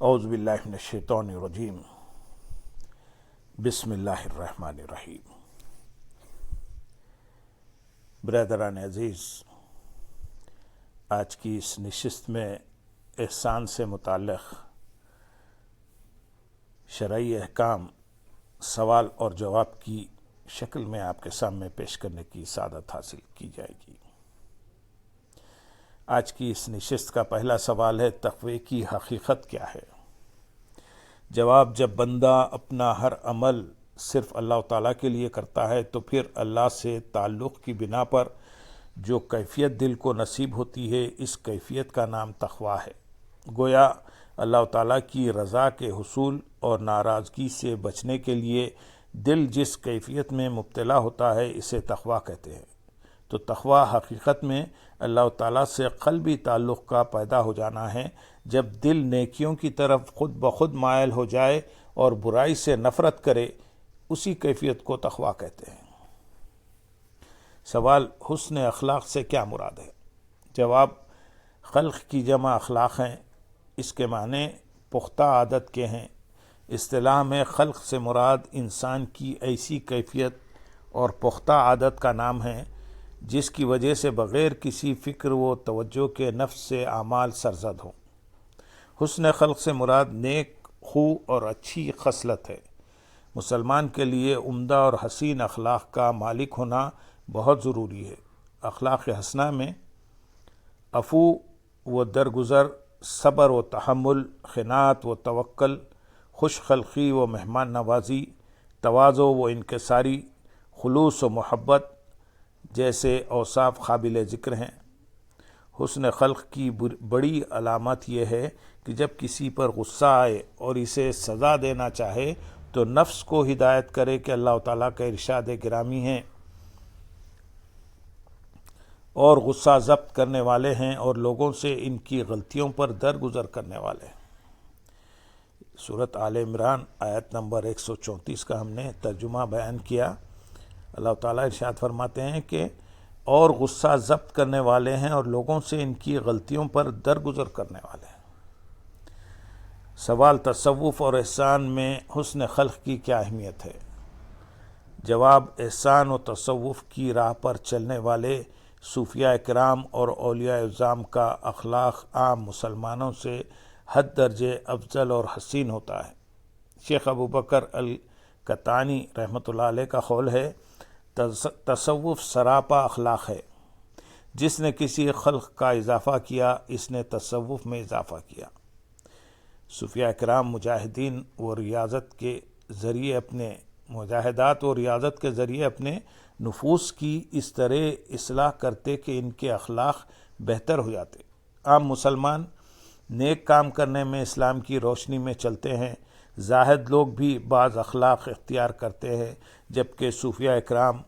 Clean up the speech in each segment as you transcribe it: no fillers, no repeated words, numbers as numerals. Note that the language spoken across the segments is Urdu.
اعوذ باللہ من الشیطان الرجیم بسم اللہ الرحمن الرحیم۔ برادران عزیز، آج کی اس نشست میں احسان سے متعلق شرعی احکام سوال اور جواب کی شکل میں آپ کے سامنے پیش کرنے کی سعادت حاصل کی جائے گی۔ آج کی اس نشست کا پہلا سوال ہے، تقوی کی حقیقت کیا ہے؟ جواب، جب بندہ اپنا ہر عمل صرف اللہ تعالیٰ کے لیے کرتا ہے تو پھر اللہ سے تعلق کی بنا پر جو کیفیت دل کو نصیب ہوتی ہے، اس کیفیت کا نام تقوی ہے۔ گویا اللہ تعالیٰ کی رضا کے حصول اور ناراضگی سے بچنے کے لیے دل جس کیفیت میں مبتلا ہوتا ہے، اسے تقوی کہتے ہیں۔ تو تقوی حقیقت میں اللہ تعالیٰ سے قلبی تعلق کا پیدا ہو جانا ہے۔ جب دل نیکیوں کی طرف خود بخود مائل ہو جائے اور برائی سے نفرت کرے، اسی کیفیت کو تقوی کہتے ہیں۔ سوال، حسن اخلاق سے کیا مراد ہے؟ جواب، خلق کی جمع اخلاق ہیں، اس کے معنی پختہ عادت کے ہیں۔ اصطلاح میں خلق سے مراد انسان کی ایسی کیفیت اور پختہ عادت کا نام ہے جس کی وجہ سے بغیر کسی فکر و توجہ کے نفس سے اعمال سرزد ہوں۔ حسن خلق سے مراد نیک خو اور اچھی خصلت ہے۔ مسلمان کے لیے عمدہ اور حسین اخلاق کا مالک ہونا بہت ضروری ہے۔ اخلاق حسنہ میں عفو و درگزر، صبر و تحمل، قناعت و توکل، خوش خلقی و مہمان نوازی، تواضع و انکساری، خلوص و محبت جیسے اوصاف قابل ذکر ہیں۔ حسن خلق کی بڑی علامت یہ ہے کہ جب کسی پر غصہ آئے اور اسے سزا دینا چاہے تو نفس کو ہدایت کرے کہ اللہ تعالیٰ کا ارشاد گرامی ہے اور غصہ ضبط کرنے والے ہیں اور لوگوں سے ان کی غلطیوں پر درگزر کرنے والے ہیں۔ سورۃ آل عمران آیت نمبر 134 کا ہم نے ترجمہ بیان کیا۔ اللہ تعالیٰ ارشاد فرماتے ہیں کہ اور غصہ ضبط کرنے والے ہیں اور لوگوں سے ان کی غلطیوں پر درگزر کرنے والے ہیں۔ سوال، تصوف اور احسان میں حسن خلق کی کیا اہمیت ہے؟ جواب، احسان و تصوف کی راہ پر چلنے والے صوفیاء کرام اور اولیاء اعظام کا اخلاق عام مسلمانوں سے حد درجے افضل اور حسین ہوتا ہے۔ شیخ ابوبکر القطانی رحمۃ اللہ علیہ کا قول ہے، تصوف سراپا اخلاق ہے۔ جس نے کسی خلق کا اضافہ کیا، اس نے تصوف میں اضافہ کیا۔ صوفیاء کرام مجاہدین و ریاضت کے ذریعے اپنے نفوس کی اس طرح اصلاح کرتے کہ ان کے اخلاق بہتر ہو جاتے۔ عام مسلمان نیک کام کرنے میں اسلام کی روشنی میں چلتے ہیں۔ زاہد لوگ بھی بعض اخلاق اختیار کرتے ہیں، جبکہ صوفیاء کرام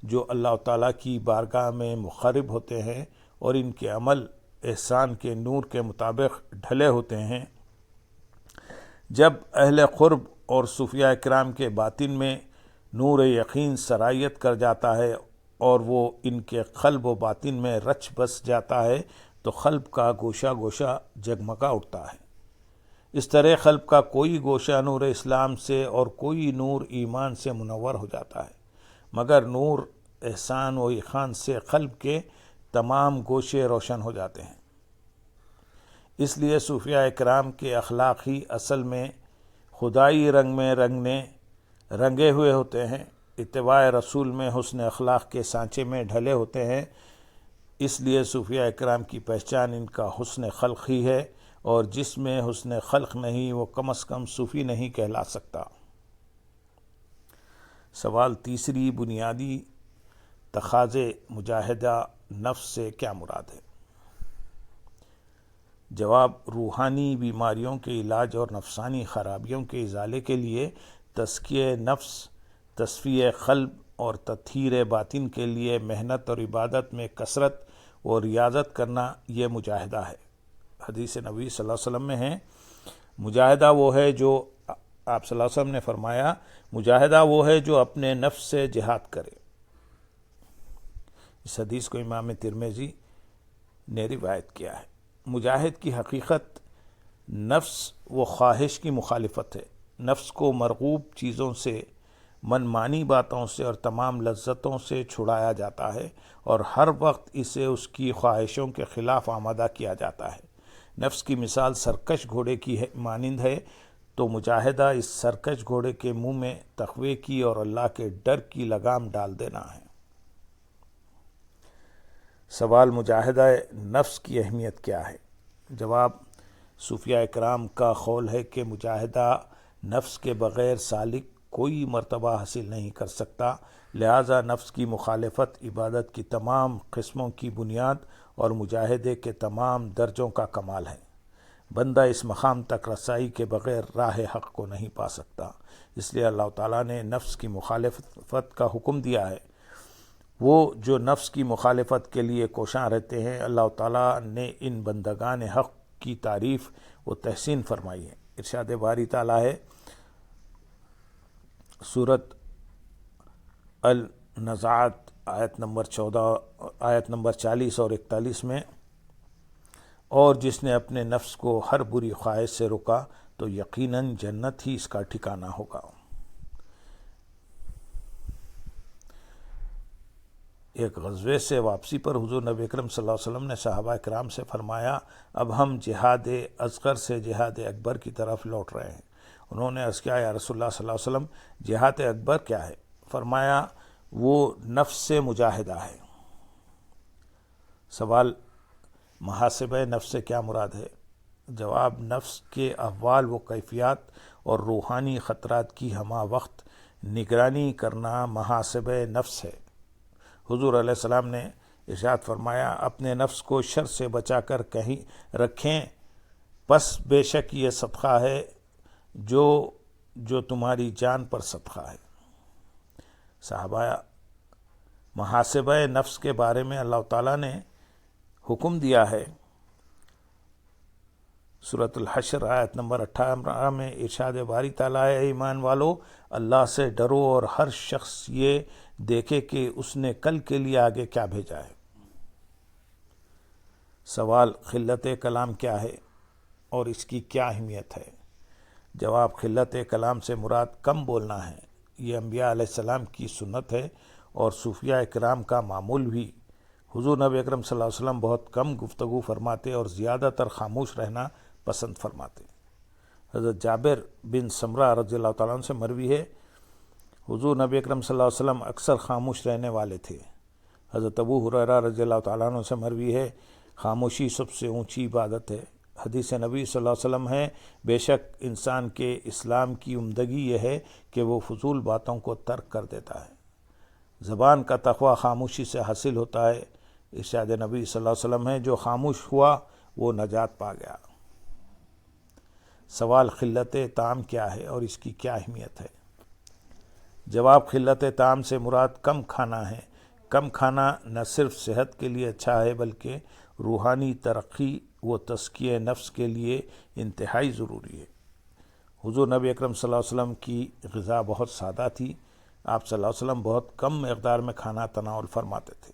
جو اللہ تعالیٰ کی بارگاہ میں مقرب ہوتے ہیں اور ان کے عمل احسان کے نور کے مطابق ڈھلے ہوتے ہیں، جب اہل قرب اور صوفیاء کرام کے باطن میں نور یقین سرایت کر جاتا ہے اور وہ ان کے قلب و باطن میں رچ بس جاتا ہے تو قلب کا گوشہ گوشہ جگمگا اٹھتا ہے۔ اس طرح قلب کا کوئی گوشہ نور اسلام سے اور کوئی نور ایمان سے منور ہو جاتا ہے، مگر نور احسان و ایقان سے قلب کے تمام گوشے روشن ہو جاتے ہیں۔ اس لیے صوفیاء کرام کے اخلاق ہی اصل میں خدائی رنگ میں رنگے ہوئے ہوتے ہیں، اتباع رسول میں حسن اخلاق کے سانچے میں ڈھلے ہوتے ہیں۔ اس لیے صوفیاء کرام کی پہچان ان کا حسن خلق ہی ہے، اور جس میں حسن خلق نہیں وہ کم از کم صوفی نہیں کہلا سکتا۔ سوال، تیسری بنیادی تقاضے مجاہدہ نفس سے کیا مراد ہے؟ جواب، روحانی بیماریوں کے علاج اور نفسانی خرابیوں کے ازالے کے لیے تزکیہ نفس، تصفیہ قلب اور تطہیر باطن کے لیے محنت اور عبادت میں کثرت اور ریاضت کرنا یہ مجاہدہ ہے۔ حدیث نبی صلی اللہ علیہ وسلم میں ہے، مجاہدہ وہ ہے جو آپ صلی اللہ علیہ وسلم نے فرمایا، مجاہدہ وہ ہے جو اپنے نفس سے جہاد کرے۔ اس حدیث کو امام ترمذی نے روایت کیا ہے۔ مجاہد کی حقیقت نفس وہ خواہش کی مخالفت ہے۔ نفس کو مرغوب چیزوں سے، منمانی باتوں سے اور تمام لذتوں سے چھڑایا جاتا ہے اور ہر وقت اسے اس کی خواہشوں کے خلاف آمادہ کیا جاتا ہے۔ نفس کی مثال سرکش گھوڑے کی مانند ہے، تو مجاہدہ اس سرکش گھوڑے کے منہ میں تقوی کی اور اللہ کے ڈر کی لگام ڈال دینا ہے۔ سوال: مجاہدہ نفس کی اہمیت کیا ہے؟ جواب: صوفیاء کرام کا قول ہے کہ مجاہدہ نفس کے بغیر سالک کوئی مرتبہ حاصل نہیں کر سکتا، لہذا نفس کی مخالفت عبادت کی تمام قسموں کی بنیاد اور مجاہدے کے تمام درجوں کا کمال ہے۔ بندہ اس مقام تک رسائی کے بغیر راہ حق کو نہیں پا سکتا، اس لیے اللہ تعالیٰ نے نفس کی مخالفت کا حکم دیا ہے۔ وہ جو نفس کی مخالفت کے لیے کوشاں رہتے ہیں، اللہ تعالیٰ نے ان بندگان حق کی تعریف و تحسین فرمائی ہے۔ ارشاد باری تعالیٰ ہے سورۃ النزعات آیت نمبر 40 اور 41 میں، اور جس نے اپنے نفس کو ہر بری خواہش سے روکا تو یقیناً جنت ہی اس کا ٹھکانہ ہوگا۔ ایک غزوے سے واپسی پر حضور نبی اکرم صلی اللہ علیہ وسلم نے صحابہ کرام سے فرمایا، اب ہم جہاد اصغر سے جہاد اکبر کی طرف لوٹ رہے ہیں۔ انہوں نے عرض کیا، یا رسول اللہ صلی اللہ علیہ وسلم، جہاد اکبر کیا ہے؟ فرمایا، وہ نفس سے مجاہدہ ہے۔ سوال: محاسبہ نفس سے کیا مراد ہے؟ جواب: نفس کے احوال و کیفیات اور روحانی خطرات کی ہمہ وقت نگرانی کرنا محاسبہ نفس ہے۔ حضور علیہ السلام نے ارشاد فرمایا، اپنے نفس کو شر سے بچا کر کہیں رکھیں، پس بے شک یہ صدقہ ہے جو تمہاری جان پر صدقہ ہے۔ صحابہ، محاسبہ نفس کے بارے میں اللہ تعالیٰ نے حکم دیا ہے۔ سورۃ الحشر آیت نمبر 18 میں ارشاد باری تعالیٰ ہے، ایمان والو، اللہ سے ڈرو اور ہر شخص یہ دیکھے کہ اس نے کل کے لیے آگے کیا بھیجا ہے۔ سوال: خلت کلام کیا ہے اور اس کی کیا اہمیت ہے؟ جواب: خلت کلام سے مراد کم بولنا ہے۔ یہ انبیاء علیہ السلام کی سنت ہے اور صوفیاء کرام کا معمول بھی۔ حضور نبی اکرم صلی اللہ علیہ وسلم بہت کم گفتگو فرماتے اور زیادہ تر خاموش رہنا پسند فرماتے۔ حضرت جابر بن سمرہ رضی اللہ تعالیٰ عنہ سے مروی ہے، حضور نبی اکرم صلی اللہ علیہ وسلم اکثر خاموش رہنے والے تھے۔ حضرت ابو ہریرہ رضی اللہ تعالیٰ عنہ سے مروی ہے، خاموشی سب سے اونچی عبادت ہے۔ حدیث نبی صلی اللہ علیہ وسلم ہے، بے شک انسان کے اسلام کی عمدگی یہ ہے کہ وہ فضول باتوں کو ترک کر دیتا ہے۔ زبان کا تقوی خاموشی سے حاصل ہوتا ہے۔ ارشاد نبی صلی اللہ علیہ وسلم ہے، جو خاموش ہوا وہ نجات پا گیا۔ سوال: خلت طعام کیا ہے اور اس کی کیا اہمیت ہے؟ جواب: خلت طعام سے مراد کم کھانا ہے۔ کم کھانا نہ صرف صحت کے لیے اچھا ہے بلکہ روحانی ترقی و تزکیہ نفس کے لیے انتہائی ضروری ہے۔ حضور نبی اکرم صلی اللہ علیہ وسلم کی غذا بہت سادہ تھی۔ آپ صلی اللہ علیہ وسلم بہت کم مقدار میں کھانا تناول فرماتے تھے۔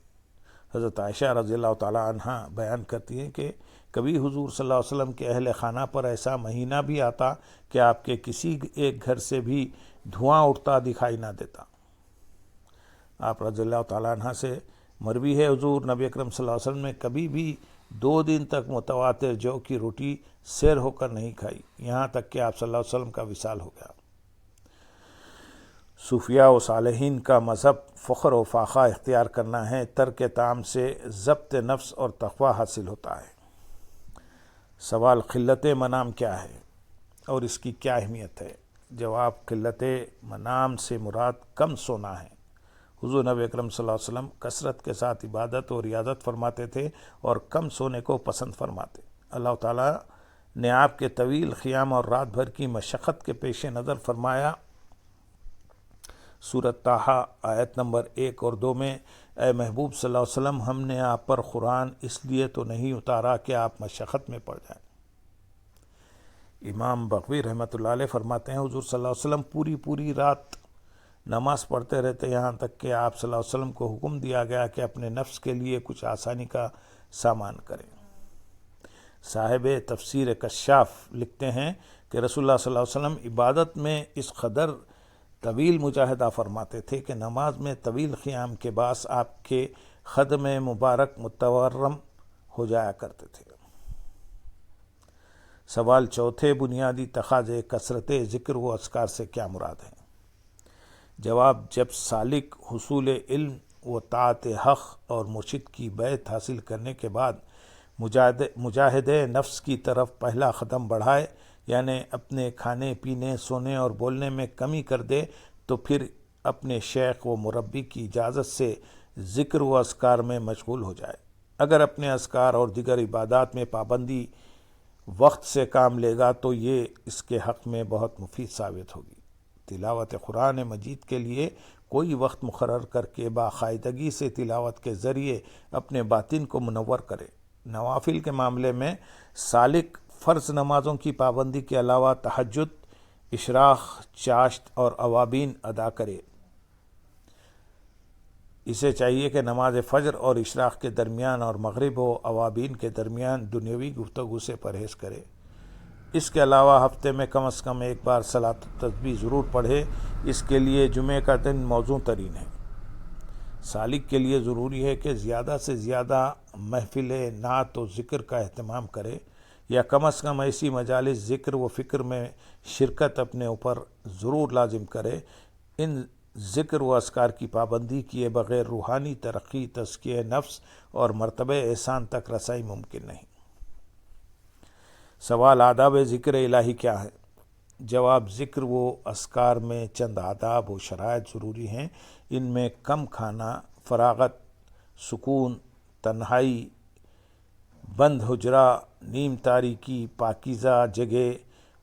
حضرت عائشہ رضی اللہ تعالیٰ عنہا بیان کرتی ہیں کہ کبھی حضور صلی اللہ علیہ وسلم کے اہل خانہ پر ایسا مہینہ بھی آتا کہ آپ کے کسی ایک گھر سے بھی دھواں اٹھتا دکھائی نہ دیتا۔ آپ رضی اللہ تعالیٰ عنہ سے مروی ہے، حضور نبی اکرم صلی اللہ علیہ وسلم نے کبھی بھی 2 دن تک متواتر جو کی روٹی سیر ہو کر نہیں کھائی، یہاں تک کہ آپ صلی اللہ علیہ وسلم کا وصال ہو گیا۔ صوفیاء و صالحین کا مذہب فخر و فاخہ اختیار کرنا ہے۔ ترک طعام سے ضبط نفس اور تقوی حاصل ہوتا ہے۔ سوال: خلت منام کیا ہے اور اس کی کیا اہمیت ہے؟ جواب: خلت منام سے مراد کم سونا ہے۔ حضور نبی اکرم صلی اللہ علیہ وسلم کثرت کے ساتھ عبادت اور ریاضت فرماتے تھے اور کم سونے کو پسند فرماتے۔ اللہ تعالیٰ نے آپ کے طویل قیام اور رات بھر کی مشقت کے پیش نظر فرمایا۔ سورۃ طٰہٰ آیت نمبر 1 اور 2 میں، اے محبوب صلی اللہ علیہ وسلم، ہم نے آپ پر قرآن اس لیے تو نہیں اتارا کہ آپ مشقت میں پڑ جائیں۔ امام بغوی رحمۃ اللہ علیہ فرماتے ہیں، حضور صلی اللہ علیہ وسلم پوری رات نماز پڑھتے رہتے، یہاں تک کہ آپ صلی اللہ علیہ وسلم کو حکم دیا گیا کہ اپنے نفس کے لیے کچھ آسانی کا سامان کریں۔ صاحب تفسیر کشاف لکھتے ہیں کہ رسول اللہ صلی اللہ علیہ وسلم عبادت میں اس قدر طویل مجاہدہ فرماتے تھے کہ نماز میں طویل قیام کے باعث آپ کے خدم مبارک متورم ہو جایا کرتے تھے۔ سوال چوتھے، بنیادی تقاضے کثرت ذکر و اذکار سے کیا مراد ہے؟ جواب، جب سالک حصول علم و طاعت حق اور مرشد کی بیعت حاصل کرنے کے بعد مجاہدہ نفس کی طرف پہلا قدم بڑھائے، یعنی اپنے کھانے پینے سونے اور بولنے میں کمی کر دے، تو پھر اپنے شیخ و مربی کی اجازت سے ذکر و اذکار میں مشغول ہو جائے۔ اگر اپنے اذکار اور دیگر عبادات میں پابندی وقت سے کام لے گا تو یہ اس کے حق میں بہت مفید ثابت ہوگی۔ تلاوت قرآن مجید کے لیے کوئی وقت مقرر کر کے باقاعدگی سے تلاوت کے ذریعے اپنے باطن کو منور کرے۔ نوافل کے معاملے میں سالک فرض نمازوں کی پابندی کے علاوہ تہجد، اشراق، چاشت اور اوابین ادا کرے۔ اسے چاہیے کہ نماز فجر اور اشراق کے درمیان اور مغرب و اوابین کے درمیان دنیاوی گفتگو سے پرہیز کرے۔ اس کے علاوہ ہفتے میں کم از کم ایک بار صلاۃ التسبیح ضرور پڑھے، اس کے لیے جمعہ کا دن موزوں ترین ہے۔ سالک کے لیے ضروری ہے کہ زیادہ سے زیادہ محفل نعت و ذکر کا اہتمام کرے، یا کم از کم ایسی مجالس ذکر و فکر میں شرکت اپنے اوپر ضرور لازم کرے۔ ان ذکر و اذکار کی پابندی کیے بغیر روحانی ترقی، تزکیہ نفس اور مرتبہ احسان تک رسائی ممکن نہیں۔ سوال، آداب ذکر الہی کیا ہے؟ جواب، ذکر و اذکار میں چند آداب و شرائط ضروری ہیں۔ ان میں کم کھانا، فراغت، سکون، تنہائی، بند حجرہ، نیم تاریکی، پاکیزہ جگہ،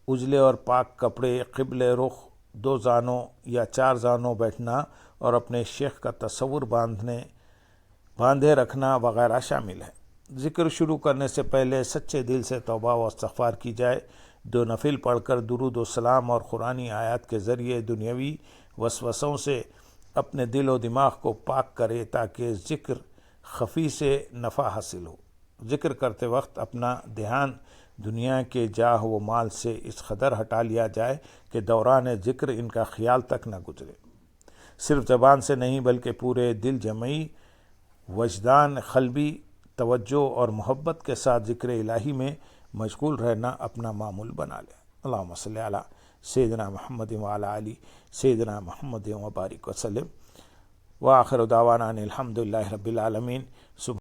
اجلے اور پاک کپڑے، قبل رخ، 2 زانوں یا 4 زانوں بیٹھنا اور اپنے شیخ کا تصور باندھے رکھنا وغیرہ شامل ہے۔ ذکر شروع کرنے سے پہلے سچے دل سے توبہ و استغفار کی جائے۔ 2 نفل پڑھ کر درود و سلام اور قرآنی آیات کے ذریعے دنیاوی وسوسوں سے اپنے دل و دماغ کو پاک کرے تاکہ ذکر خفی سے نفع حاصل ہو۔ ذکر کرتے وقت اپنا دھیان دنیا کے جاہ و مال سے اس قدر ہٹا لیا جائے کہ دوران ذکر ان کا خیال تک نہ گزرے۔ صرف زبان سے نہیں بلکہ پورے دل جمعی، وجدان قلبی، توجہ اور محبت کے ساتھ ذکر الہی میں مشغول رہنا اپنا معمول بنا لیں۔ اللہم صلی علی سیدنا محمد وعلی آلہ سیدنا محمد وبارک وسلم، وآخر دعوانا ان الحمد للہ رب العالمین۔